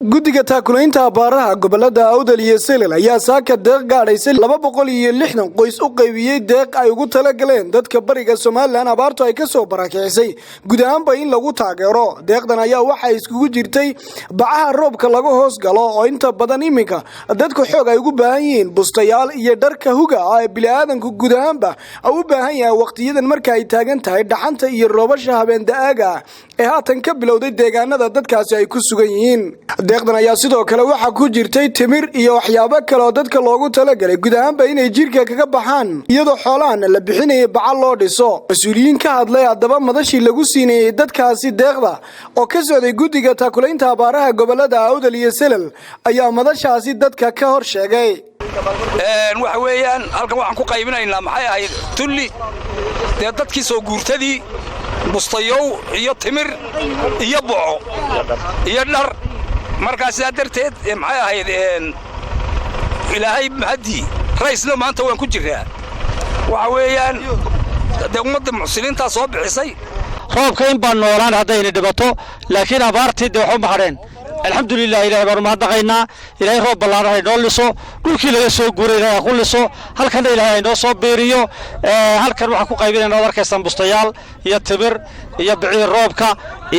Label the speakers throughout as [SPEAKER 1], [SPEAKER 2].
[SPEAKER 1] guddiga taakulaynta abaaraha gobolada Awdal iyo Selel ayaa saaka deeq gaadhaysay 260 qoys u qaybiyay deeq ay ugu tala galeen dadka bariga Soomaaliland abaartu ay ka soo barakeysay guud ahaanba in lagu taageero deeqdan ayaa waxa iskugu jirtay bacaha roobka laga hoos galo oo inta badan iminka dadku xoog ay ugu baahan yihiin bustayaal iyo dharka huga ay bilaadanku guud ahaanba u baahan yahay waqtiyadan marka ay taagan tahay dhaxanta iyo roobasha habeen da'aaga ee haatan ka bilowday deegaanada dadkaasi ay ku sugan yihiin deeqdan ayaa sidoo kale waxa ku jirtay timir iyo waxyaabo kale oo dadka loogu tala galay guud ahaanba inay jirka kaga baxaan iyadoo xoolahan la bixinay bacal loo dhiso mas'uuliyiin ka hadlay adaba madashii lagu siinay dadkaasi deeqda oo ka socday guddiga taakulaynta abaaraha gobolada Awdal iyo Selel ayaa madashaasi dadka ka hor sheegay
[SPEAKER 2] waxa weeyaan halkan waxaan ku qaybinaynaa maxay ahayd tulli dadkii soo guurtadii bustayow iyo timir iyo boco iyo dhar markaas darteed maxay ahayd ilaahay mahadi raisna maanta waan ku jiraa waxa weeyaan ummadda muslimiinta soo bixisay
[SPEAKER 3] roobka in baan noolaan hadayna dhibato laakiin abaartii waxu baxareen alxamdulillaah ilaahay baan ma hadaqaynaa ilaahay roob ballaaran noo liso dhulkii laga soo guuray ilaahay ku liso halkan ilaahay noo soo beeriyo halkan waxa ku qaybinaynaa arkaysan bustayaal iyo timir iyo biciir roobka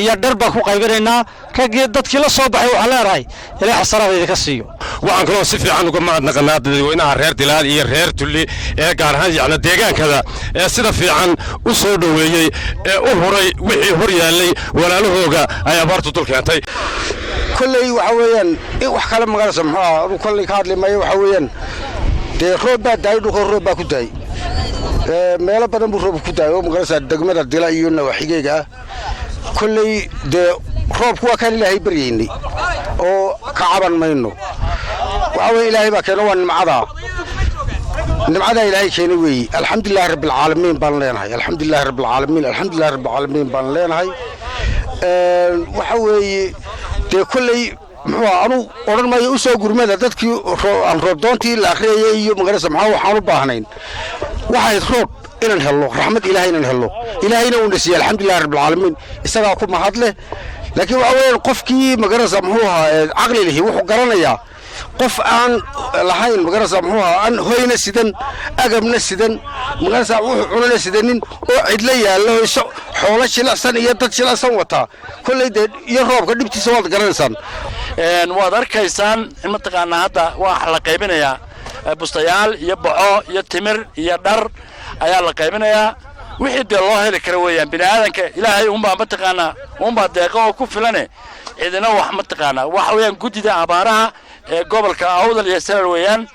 [SPEAKER 3] iyo dharba ku qaybinaynaa ragii dadkii la soo baxay waxa leeyahay ilaahay xasanadeeda ka siiyo
[SPEAKER 4] waxaan kaloo si fiican uga mahadnaqnaa dadweynaha reer Dilaal iyo reer Tulli ee gaar ahaan yacni deegaankada ee sida fiican u soo dhaweeyay ee u horay wixii hor yaalay walaalahooga ay abaartu dul keentay
[SPEAKER 5] كلي وحويان وحكلا مقالة سمحة وكلي كارلي ما يوحويان ده روبا دايد وروبا كداي مالا بدن بروبا كداي ومقالة دقمة الدلائيون وحقيقة كلي ده روب كوا كان إلهي بريني أو كعبا منه وحوي إلهي بكنوان معضا نمعدا إلهي كينوي الحمد لله رب العالمين بان هاي الحمد لله رب العالمين الحمد لله رب العالمين بان هاي وحوي كلي أنا أورن ما يوسف قرمة دتك عن ربضانتي الأخيرة يوم غير سمحة وحنو باهنين واحد روب إلى الهلو رحمة إلهي إلى الهلو إلهينا ونسي الحمد لله رب العالمين استغاثوا ما هذله لكن أول قفكي مغير سمحوها عقلي له وحو قرنا يا قف عن لحين مغير سمحوها أن هوينا سيدن أجمنا سيدن مغير سمحوه عنا سيدنين وعد لي الله يسوع حولش الأحسن يدتش الأحسن وتا كل ده يروب قد بتي سواد قرنسان
[SPEAKER 3] وادر كيسان المنطقة هذا واحد لقيبنا يا بستيال يبعو يتمر يدر أيا لقيبنا يا وحد الله الكروية بنادم إلهي هم منطقنا هم بدقوا كفلنا إذا نوح منطقنا وحويان جديد عبارها قبل كأوضل يسير ويان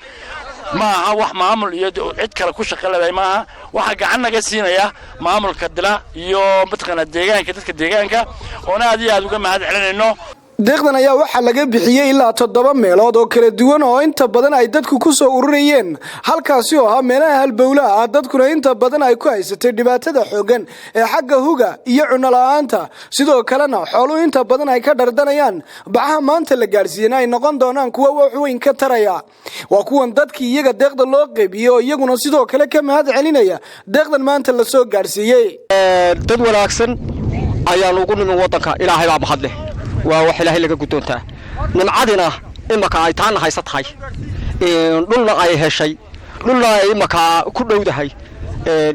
[SPEAKER 3] ما wax maamul iyo cid kale ku shaqeeyay maaha waxa gacan naga siinaya maamulka dila iyo midqana deegaanka dadka deegaanka oo aad iyo aad uga mahad celinayno
[SPEAKER 1] deeqdan ayaa waxa laga bixiyay ilaa 7 meelood oo kala duwan oo inta badan ay dadku ku soo ururiyeen halkaasi oo ah meelaha halbowlaha ah dadkuna inta badan ay ku haysatay dhibaatada xoogan ee xagga huga iyo cunno la'aanta sidoo kalena xooluhu inta badan ay ka dardanayaan bacaha maanta la gaarsiinay ay noqon doonaan kuwa wax weyn ka taraya waa kuwan dadkii iyaga deeqda loo qeybiyo iyaguna sidoo kale ka mahad celinaya deeqdan maanta la soo gaarsiiyay
[SPEAKER 3] dad wanaagsan ayaa ugu nimin wadanka ilaahay baa mahad leh وواحد إلهي لقى قدونته نمعدنا إما كا يتعنا هاي سطحي لولا أي هالشيء لولا إما كا كل وده هاي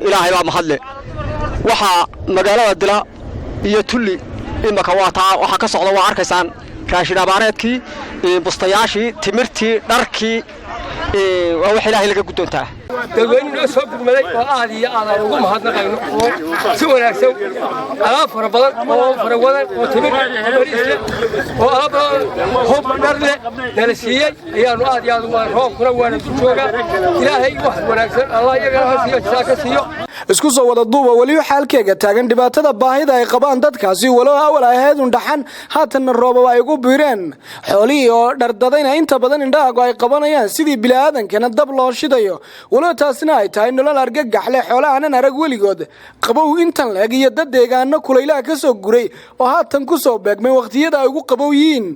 [SPEAKER 3] إلهي لا محل وحا مجالا الدلا يتولي إما كا واطع وحا كسر الله وعركسان كاشنا بارتكي بستياشي تمرتي دركي وواحد إلهي لقى قدونته
[SPEAKER 6] dadweynuhu soo gurmaday oo aad iyo aad ugu mahadnaqayno si wanaagsan alaab fara badan oo fara wadan oo timir oo alaab darle nala siiyay ayaanu aad iyo aad roobkuna waana ku jooga ilaahay wax wanaagsan allah iyaga ha siiyo jazaaka siiyo
[SPEAKER 1] isku soo wada duuba wali xaalkeega taagan dhibaatada baahida ay qabaan dadkaasi walow awal ay ahayd dhaxan haatan roob ay ugu biireen xoolii oo dhardadayna inta badan indhaha ay qabanayaan sidii bilaadankeena dab loo shidayo walow taasina ay tahay nolol argagax leh xoolahan arag weligood qabow intan leeg iyo dad deegaano kulaylaha ka soo guray oo haatan ku soo beegmay waqtiyada ay ugu qabow yihiin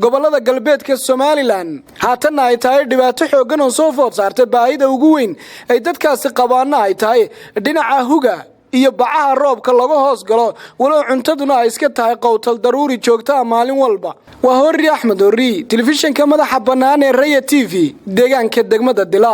[SPEAKER 1] gobolada galbeedka Soomaaliland haatan ay tahay dhibaato xoogan oo soo food saartay baahida ugu weyn ay dadkaasi qabaana ay tahay dhinaca huga iyo bacaha roobka laga hoos galo walow cuntaduna ay iska tahay qowtal daruuri joogta maalin walba. Waa Horri Axmed Horri, telefishinka madaxa bannaan ee Raya TV, deegaanka degmada Dila.